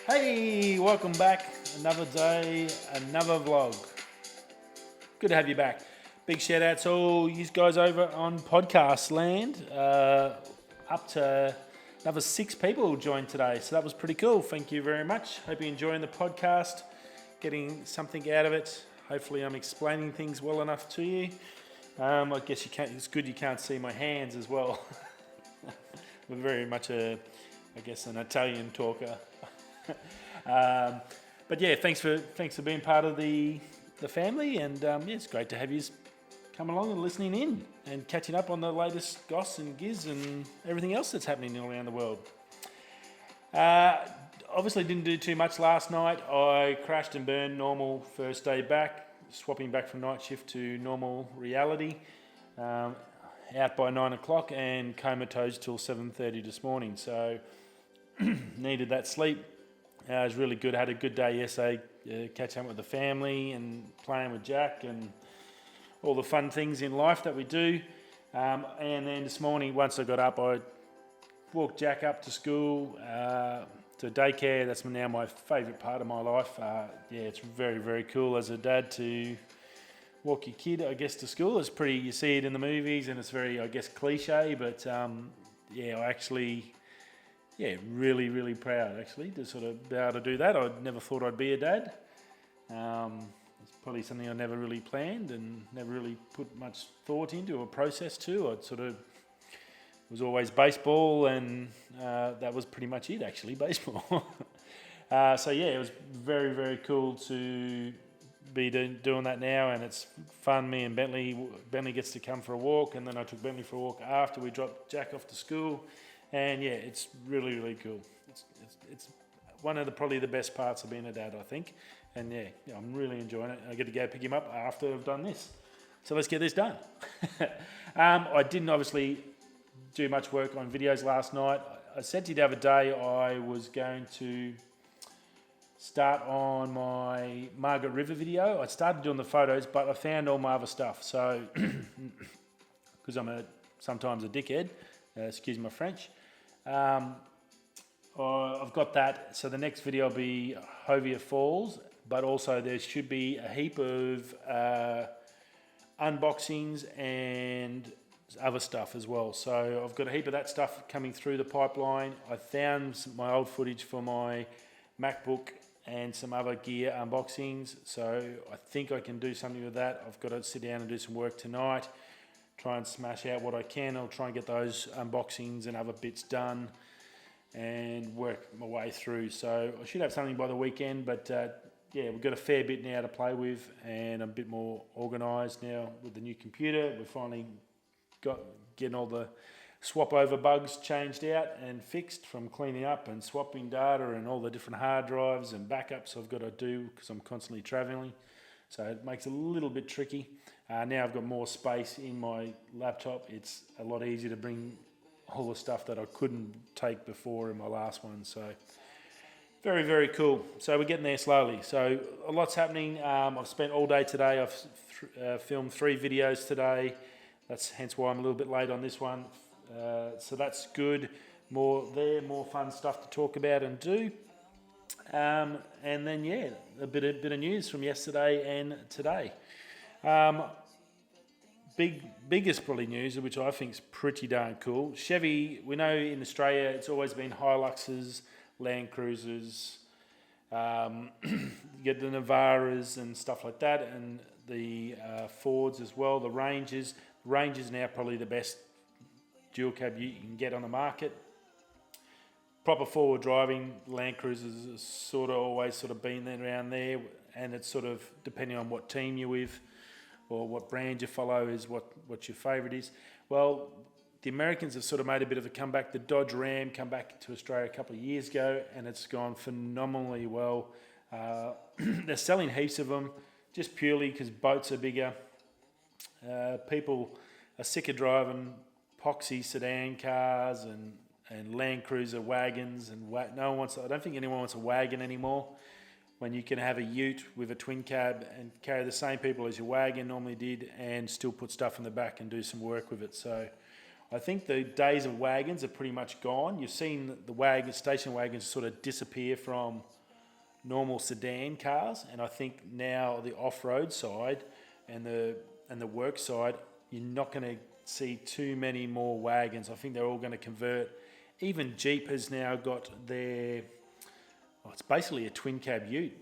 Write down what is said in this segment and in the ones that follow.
Hey, welcome back. Another day, another vlog. Good to have you back. Big shout out to all you guys over on podcast land. Up to another 6 people joined today, so that was pretty cool. Thank you very much. Hope you're enjoying the podcast, getting something out of it. Hopefully, I'm explaining things well enough to you. I guess you can't. It's good you can't see my hands as well. We're very much an Italian talker. But yeah, thanks for being part of the family, and it's great to have you come along and listening in and catching up on the latest goss and giz and everything else that's happening all around the world. Obviously didn't do too much last night. I crashed and burned normal first day back, swapping back from night shift to normal reality. Out by 9 o'clock and comatose till 7:30 this morning, so needed that sleep. It was really good. I had a good day yesterday, catching up with the family and playing with Jack and all the fun things in life that we do. And then this morning, once I got up, I walked Jack up to school, to daycare. That's now my favourite part of my life. It's very, very cool as a dad to walk your kid, I guess, to school. It's pretty, you see it in the movies and it's very, I guess, cliche, but really, really proud actually to sort of be able to do that. I never thought I'd be a dad. It's probably something I never really planned and never really put much thought into or process to. I sort of was always baseball, and that was pretty much it actually, baseball. It was very, very cool to be doing that now, and it's fun. Me and Bentley gets to come for a walk, and then I took Bentley for a walk after we dropped Jack off to school. And yeah, it's really, really cool. It's one of probably the best parts of being a dad, I think. And I'm really enjoying it. I get to go pick him up after I've done this. So let's get this done. I didn't obviously do much work on videos last night. I said to you the other day I was going to start on my Margaret River video. I started doing the photos, but I found all my other stuff. So, because I'm sometimes a dickhead, excuse my French. I've got that, so the next video will be Hovia Falls, but also there should be a heap of unboxings and other stuff as well. So I've got a heap of that stuff coming through the pipeline. I found my old footage for my MacBook and some other gear unboxings, so I think I can do something with that. I've got to sit down and do some work tonight, try and smash out what I can. I'll try and get those unboxings and other bits done and work my way through. So I should have something by the weekend, but we've got a fair bit now to play with, and I'm a bit more organised now with the new computer. We've finally getting all the swap over bugs changed out and fixed from cleaning up and swapping data and all the different hard drives and backups I've got to do because I'm constantly travelling. So it makes it a little bit tricky. Now I've got more space in my laptop. It's a lot easier to bring all the stuff that I couldn't take before in my last one. So very, very cool. So we're getting there slowly. So a lot's happening. I've spent all day today. I've filmed 3 videos today. That's hence why I'm a little bit late on this one. So that's good. More fun stuff to talk about and do. And then a bit of news from yesterday and today. Biggest probably news, which I think is pretty darn cool. Chevy, we know in Australia it's always been Hiluxes, Land Cruisers, you get the Navaras and stuff like that, and the Fords as well, the Rangers. Rangers now probably the best dual cab you can get on the market. Proper forward driving, Land Cruisers has sort of always been around there, and it's sort of depending on what team you're with or what brand you follow is what your favourite is. Well, the Americans have sort of made a bit of a comeback. The Dodge Ram came back to Australia a couple of years ago, and it's gone phenomenally well. They're selling heaps of them just purely because boats are bigger. People are sick of driving poxy sedan cars and Land Cruiser wagons, and no one wants. I don't think anyone wants a wagon anymore. When you can have a ute with a twin cab and carry the same people as your wagon normally did, and still put stuff in the back and do some work with it. So I think the days of wagons are pretty much gone. You've seen the station wagons sort of disappear from normal sedan cars, and I think now the off-road side and the work side, you're not going to see too many more wagons. I think they're all going to convert. Even Jeep has now got their, it's basically a twin cab ute.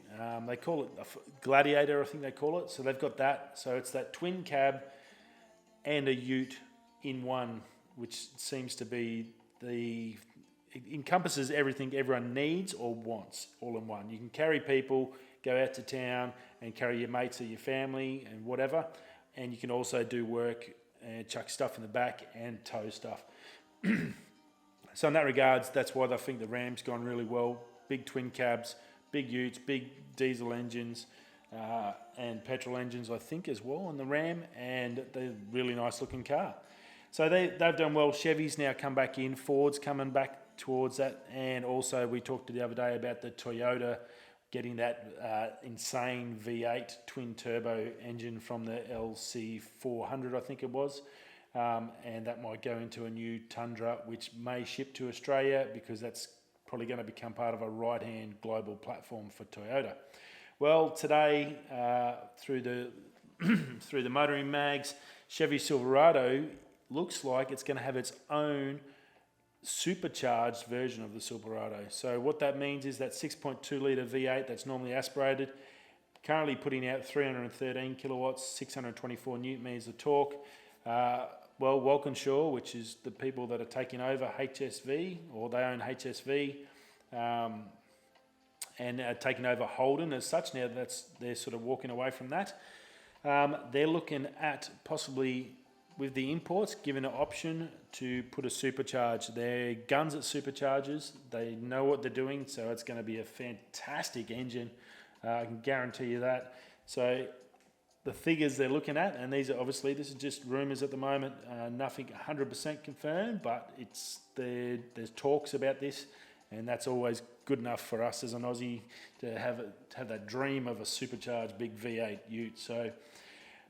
They call it a Gladiator, I think they call it. So they've got that. So it's that twin cab and a ute in one, which seems to be it encompasses everything everyone needs or wants all in one. You can carry people, go out to town and carry your mates or your family and whatever. And you can also do work and chuck stuff in the back and tow stuff. So in that regards, that's why I think the Ram's gone really well. Big twin cabs, big utes, big diesel engines, and petrol engines, I think, as well on the Ram, and they're a really nice looking car. So they've done well. Chevy's now come back in, Ford's coming back towards that, and also we talked the other day about the Toyota getting that insane V8 twin turbo engine from the LC400, I think it was. And that might go into a new Tundra, which may ship to Australia because that's probably going to become part of a right-hand global platform for Toyota. Well, today, through the motoring mags, Chevy Silverado looks like it's going to have its own supercharged version of the Silverado. So what that means is that 6.2 litre V8 that's normally aspirated, currently putting out 313 kilowatts, 624 newton meters of torque. Well, Walkinshaw, which is the people that are taking over HSV, or they own HSV, and are taking over Holden as such. Now they're sort of walking away from that. They're looking at possibly, with the imports, given an option to put a supercharge. They're guns at superchargers. They know what they're doing, so it's going to be a fantastic engine. I can guarantee you that. So the figures they're looking at, and these are obviously, this is just rumours at the moment, nothing 100% confirmed, but there's talks about this, and that's always good enough for us as an Aussie to have that dream of a supercharged big V8 ute. So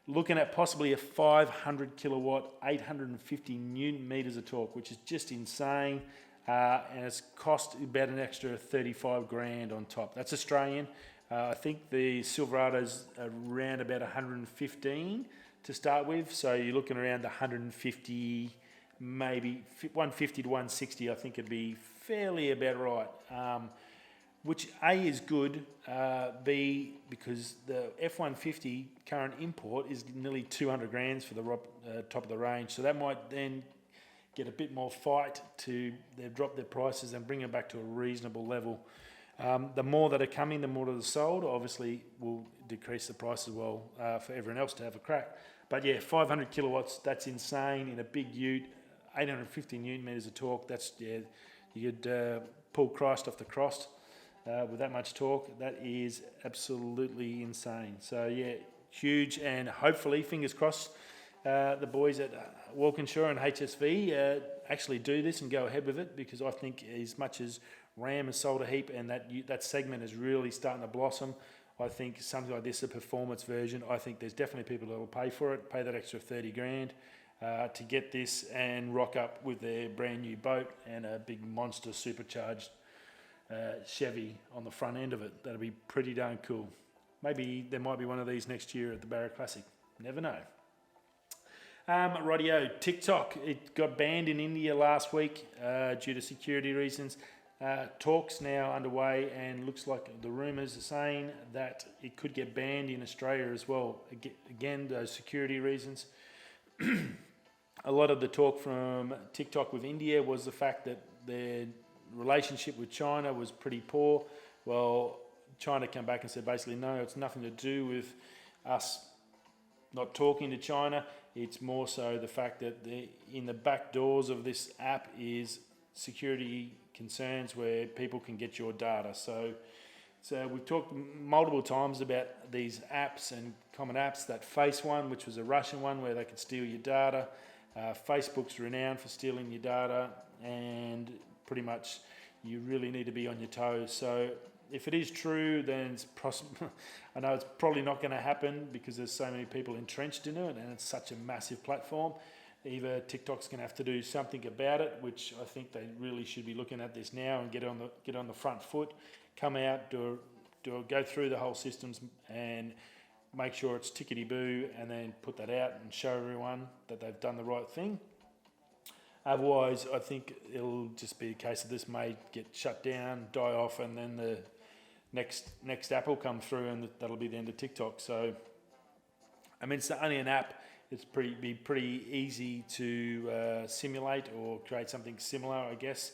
looking at possibly a 500 kilowatt, 850 newton meters of torque, which is just insane, and it's cost about an extra 35 grand on top. That's Australian. I think the Silverado's around about 115 to start with, so you're looking around 150, maybe 150 to 160. I think it'd be fairly about right. Which A is good, B, because the F-150 current import is nearly 200 grand for the top of the range, so that might then get a bit more fight to drop their prices and bring it back to a reasonable level. The more that are coming, the more that are sold, obviously will decrease the price as well for everyone else to have a crack. But yeah, 500 kilowatts, that's insane in a big ute, 850 newton meters of torque, you could pull Christ off the cross with that much torque. That is absolutely insane. So yeah, huge, and hopefully, fingers crossed, the boys at Walkinshaw and HSV actually do this and go ahead with it, because I think as much as Ram has sold a heap and that segment is really starting to blossom, I think something like this, a performance version, I think there's definitely people that will pay for it, pay that extra 30 grand to get this and rock up with their brand new boat and a big monster supercharged Chevy on the front end of it. That'll be pretty darn cool. Maybe there might be one of these next year at the Barra Classic. Never know. Rightio, Tik Tok. It got banned in India last week due to security reasons. Talks now underway, and looks like the rumours are saying that it could get banned in Australia as well. Again, those security reasons. A lot of the talk from TikTok with India was the fact that their relationship with China was pretty poor. Well, China came back and said basically, no, it's nothing to do with us not talking to China. It's more so the fact that in the back doors of this app is security concerns where people can get your data. So we've talked multiple times about these apps and common apps. That Face one, which was a Russian one where they could steal your data. Facebook's renowned for stealing your data, and pretty much you really need to be on your toes. So if it is true, then it's I know it's probably not going to happen because there's so many people entrenched in it and it's such a massive platform. either TikTok's going to have to do something about it, which I think they really should be looking at this now and get on the front foot, come out, go through the whole systems and make sure it's tickety-boo, and then put that out and show everyone that they've done the right thing. Otherwise, I think it'll just be a case of this may get shut down, die off, and then the next app will come through, and that'll be the end of TikTok. So, I mean, it's only an app. It's be pretty easy to simulate or create something similar, I guess.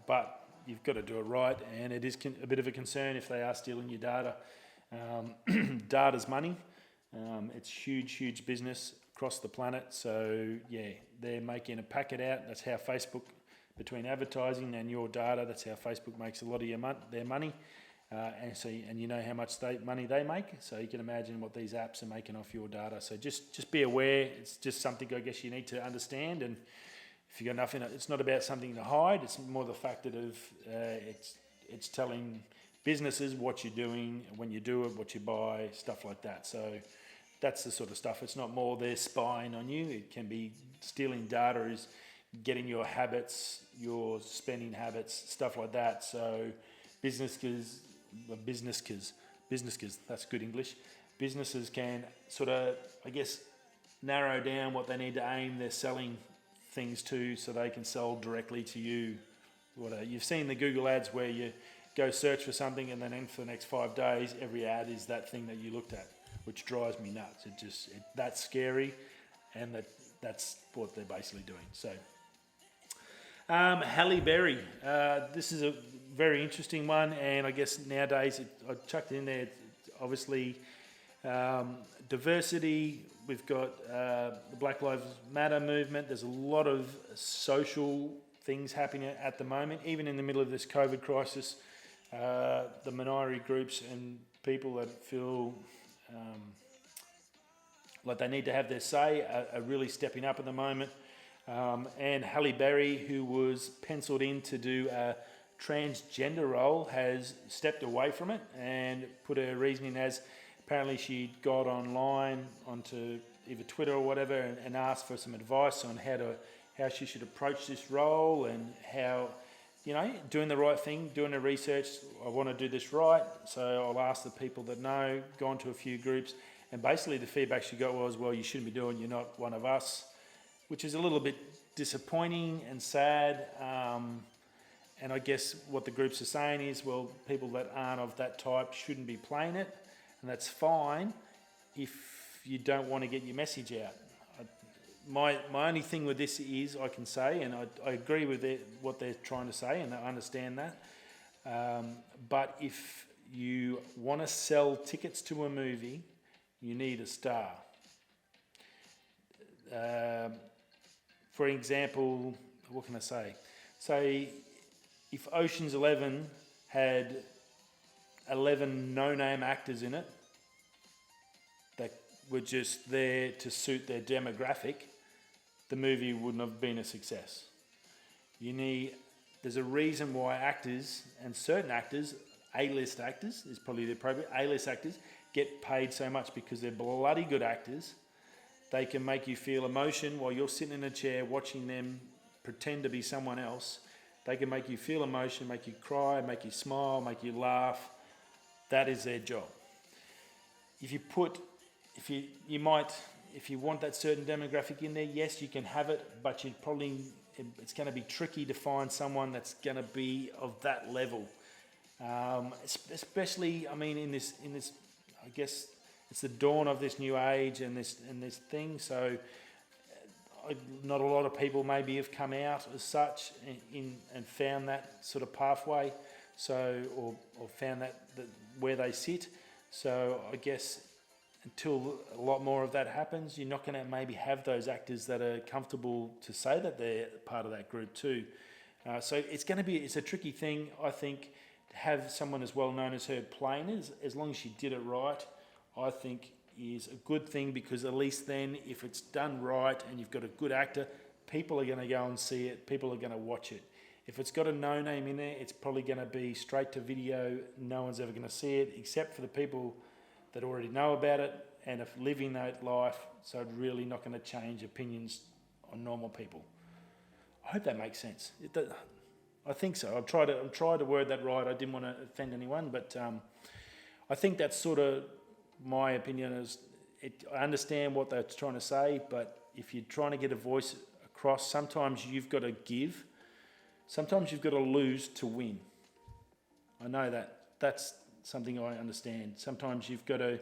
But you've got to do it right, and it is a bit of a concern if they are stealing your data. Data's money. It's huge business across the planet. So yeah, they're making a packet out. That's how Facebook, between advertising and your data, that's how Facebook makes a lot of their money. And you know how much money they make. So you can imagine what these apps are making off your data. So just be aware. It's just something I guess you need to understand. And if you got nothing, it's not about something to hide. It's more the fact that it's telling businesses what you're doing, when you do it, what you buy, stuff like that. So that's the sort of stuff. It's not more they're spying on you. It can be stealing data, is getting your habits, your spending habits, stuff like that. So businesses, that's good English. Businesses can sort of, I guess, narrow down what they need to aim their selling things to, so they can sell directly to you. You've seen the Google ads where you go search for something, and then for the next 5 days, every ad is that thing that you looked at, which drives me nuts. That's scary, and that's what they're basically doing. So, Halle Berry. This is a very interesting one, and I guess nowadays I chucked it in there. Obviously, diversity. We've got the Black Lives Matter movement. There's a lot of social things happening at the moment, even in the middle of this COVID crisis. The minority groups and people that feel like they need to have their say are really stepping up at the moment. And Halle Berry, who was penciled in to do a transgender role, has stepped away from it and put her reasoning as apparently she got online onto either Twitter or whatever and asked for some advice on how she should approach this role, and how, doing the right thing, doing the research. I want to do this right, so I'll ask the people that know, gone to a few groups, and basically the feedback she got was, well, you shouldn't be doing, you're not one of us, which is a little bit disappointing and sad. And I guess what the groups are saying is, well, people that aren't of that type shouldn't be playing it, and that's fine if you don't want to get your message out. My only thing with this is, I can say, and I agree with what they're trying to say, and I understand that, but if you want to sell tickets to a movie, you need a star. For example, what can I say? Say if Ocean's 11 had 11 no-name actors in it that were just there to suit their demographic, the movie wouldn't have been a success. There's a reason why actors, and certain actors, A-list actors is probably the appropriate, A-list actors get paid so much because they're bloody good actors. They can make you feel emotion while you're sitting in a chair watching them pretend to be someone else. They can make you feel emotion, make you cry, make you smile, make you laugh. That is their job. If you want that certain demographic in there, yes, you can have it, but it's going to be tricky to find someone that's going to be of that level. Especially, I mean, in this, I guess it's the dawn of this new age and this thing. So, not a lot of people maybe have come out as such and found that sort of pathway. So, or found that where they sit. So, I guess until a lot more of that happens, you're not going to maybe have those actors that are comfortable to say that they're part of that group too. So it's a tricky thing, I think, to have someone as well known as her playing as long as she did it right, I think is a good thing, because at least then if it's done right and you've got a good actor, people are going to go and see it, people are going to watch it. If it's got a no name in there, it's probably going to be straight to video, no one's ever going to see it except for the people that already know about it and are living that life, so it's really not going to change opinions on normal people. I hope that makes sense. I think so. I'm trying to word that right. I didn't want to offend anyone, but I think that's sort of my opinion. I understand what they're trying to say, but if you're trying to get a voice across, sometimes you've got to give. Sometimes you've got to lose to win. I know that. That's something I understand. Sometimes you've got to,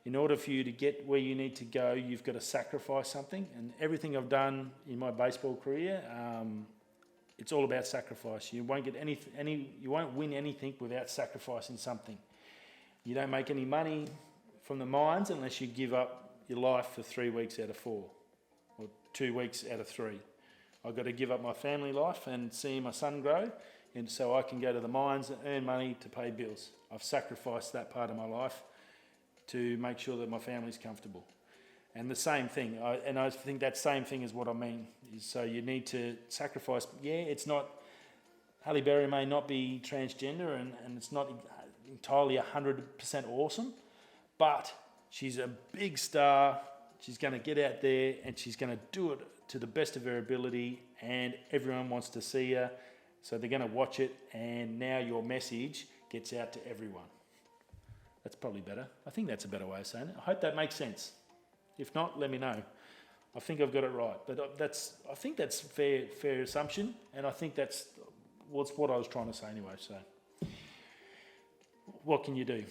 in order for you to get where you need to go, you've got to sacrifice something. And everything I've done in my baseball career, it's all about sacrifice. You won't get you won't win anything without sacrificing something. You don't make any money from the mines unless you give up your life for 3 weeks out of 4, or 2 weeks out of 3. I've got to give up my family life and see my son grow, and so I can go to the mines and earn money to pay bills. I've sacrificed that part of my life to make sure that my family's comfortable. And the same thing, I think that same thing is what I mean. So you need to sacrifice. Yeah, it's not, Halle Berry may not be transgender and it's not entirely 100% awesome, but she's a big star. She's going to get out there and she's going to do it to the best of her ability, and everyone wants to see her. So they're going to watch it, and now your message gets out to everyone. That's probably better. I think that's a better way of saying it. I hope that makes sense. If not, let me know. I think I've got it right. But I think that's fair assumption, and I think that's what I was trying to say anyway. So what can you do?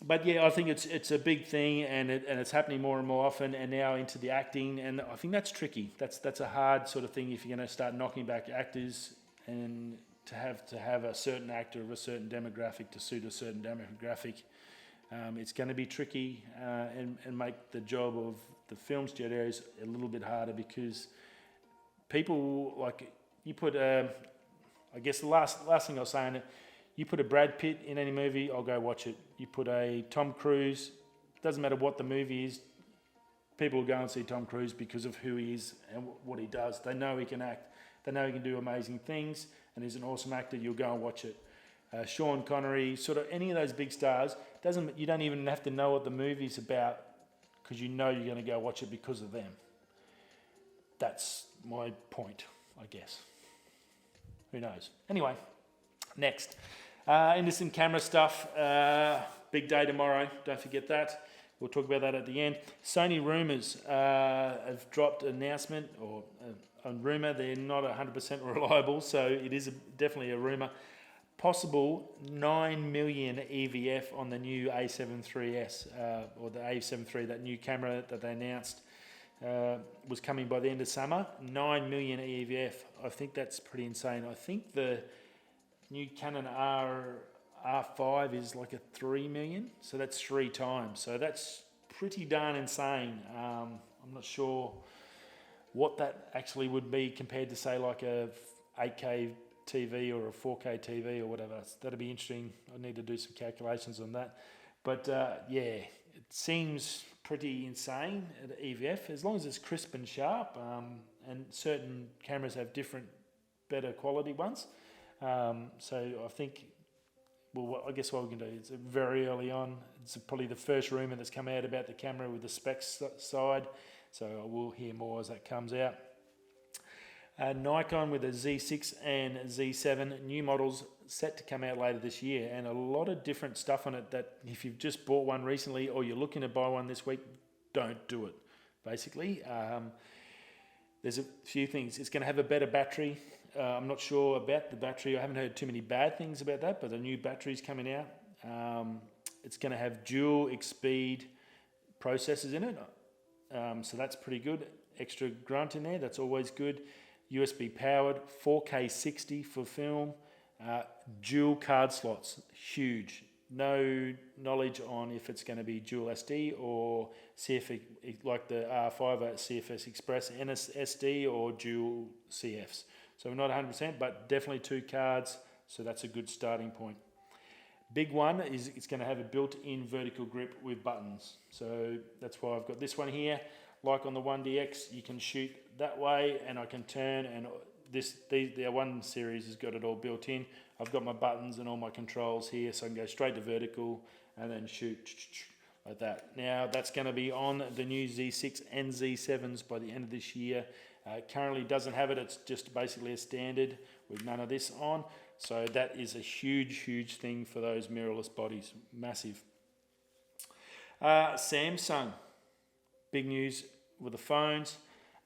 But yeah, I think it's a big thing, and it's happening more and more often, and now into the acting, and I think that's tricky. That's a hard sort of thing if you're going to start knocking back actors, and to have a certain actor of a certain demographic to suit a certain demographic. It's going to be tricky and make the job of the film studios a little bit harder, because people, like, you put I guess the last thing I was saying, you put a Brad Pitt in any movie, I'll go watch it. You put a Tom Cruise, doesn't matter what the movie is, people will go and see Tom Cruise because of who he is and what he does. They know he can act. They know he can do amazing things, and he's an awesome actor. You'll go and watch it. Sean Connery, sort of any of those big stars, you don't even have to know what the movie's about, because you know you're going to go watch it because of them. That's my point, I guess. Who knows? Anyway, next. Into some camera stuff. Big day tomorrow, don't forget that. We'll talk about that at the end. Sony Rumors have dropped an announcement, or a rumour. They're not 100% reliable, so it is definitely a rumour. Possible 9 million EVF on the new A7 III's, or the A7 III, that new camera that they announced was coming by the end of summer. 9 million EVF. I think that's pretty insane. I think the new Canon R5 is like a 3 million, so that's 3 times. So that's pretty darn insane. I'm not sure what that actually would be compared to, say, like a 8K TV or a 4K TV or whatever. That'd be interesting. I need to do some calculations on that. But yeah, it seems pretty insane at EVF, as long as it's crisp and sharp. And certain cameras have different, better quality ones. So I think, well, I guess what we can do, it's very early on. It's probably the first rumour that's come out about the camera with the specs side. So we'll hear more as that comes out. Nikon with a Z6 and Z7, new models set to come out later this year, and a lot of different stuff on it that if you've just bought one recently or you're looking to buy one this week, don't do it, basically. There's a few things. It's going to have a better battery. I'm not sure about the battery. I haven't heard too many bad things about that, but the new battery's coming out. It's going to have dual X-speed processors in it, so that's pretty good. Extra grunt in there, that's always good. USB powered, 4K 60 for film, dual card slots, huge. No knowledge on if it's going to be dual SD or CF, like the R5 at CFS Express, NSSD or dual CFs. So we're not 100%, but definitely 2 cards, so that's a good starting point. Big one is it's going to have a built-in vertical grip with buttons. So that's why I've got this one here. Like on the 1DX, you can shoot that way, and I can turn, and the 1 series has got it all built in. I've got my buttons and all my controls here, so I can go straight to vertical and then shoot like that. Now, that's going to be on the new Z6 and Z7s by the end of this year. Currently doesn't have it. It's just basically a standard with none of this on. So that is a huge thing for those mirrorless bodies. Massive. Samsung. Big news with the phones.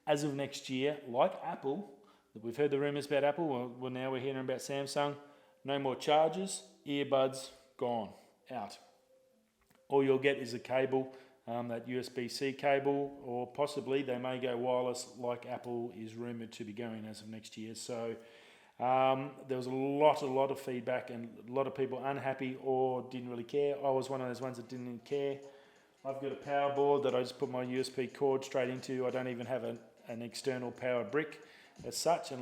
As of next year, like Apple, we've heard the rumours about Apple. Well, now we're hearing about Samsung. No more chargers, earbuds, gone, out. All you'll get is a cable, that USB-C cable, or possibly they may go wireless like Apple is rumoured to be going as of next year. So there was a lot of feedback and a lot of people unhappy or didn't really care. I was one of those ones that didn't care. I've got a power board that I just put my USB cord straight into. I don't even have an external power brick as such,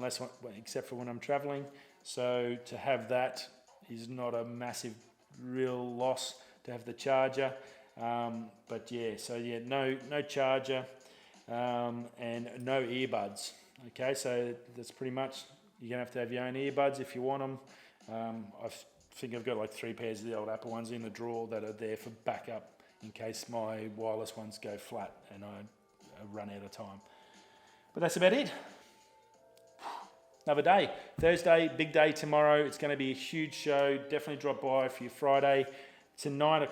except for when I'm travelling. So to have that is not a massive real loss to have the charger. But yeah, so yeah, no charger and no earbuds. Okay, so that's pretty much, you're gonna have to have your own earbuds if you want them. I think I've got like 3 pairs of the old Apple ones in the drawer that are there for backup in case my wireless ones go flat and I run out of time. But that's about it. Another day. Thursday, big day tomorrow. It's going to be a huge show. Definitely drop by for your Friday. Tonight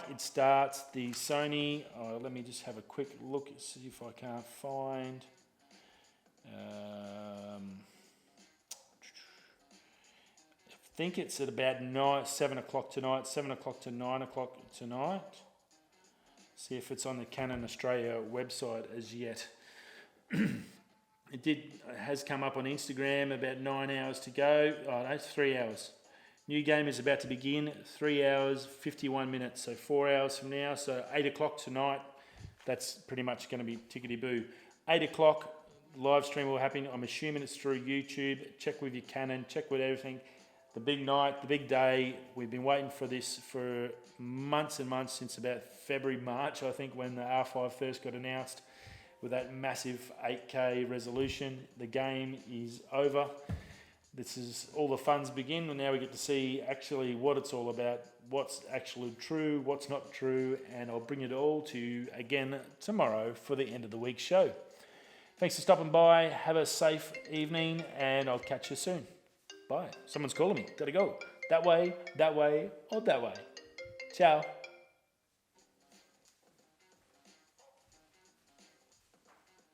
it starts the Sony. Let me just have a quick look, see if I can't find. I think it's at about 7 o'clock tonight, 7 o'clock to 9 o'clock tonight. See if it's on the Canon Australia website as yet. It has come up on Instagram, about 9 hours to go. Oh no, 3 hours. New game is about to begin, 3 hours, 51 minutes, so 4 hours from now. So 8 o'clock tonight, that's pretty much going to be tickety-boo. 8 o'clock, live stream will happen. I'm assuming it's through YouTube. Check with your Canon, check with everything. The big night, the big day. We've been waiting for this for months and months, since about February, March, I think, when the R5 first got announced with that massive 8K resolution. The game is over. This is all the fun's begin, and now we get to see actually what it's all about, what's actually true, what's not true, and I'll bring it all to you again tomorrow for the end of the week show. Thanks for stopping by. Have a safe evening, and I'll catch you soon. Bye. Someone's calling me. Gotta go. That way, or that way. Ciao.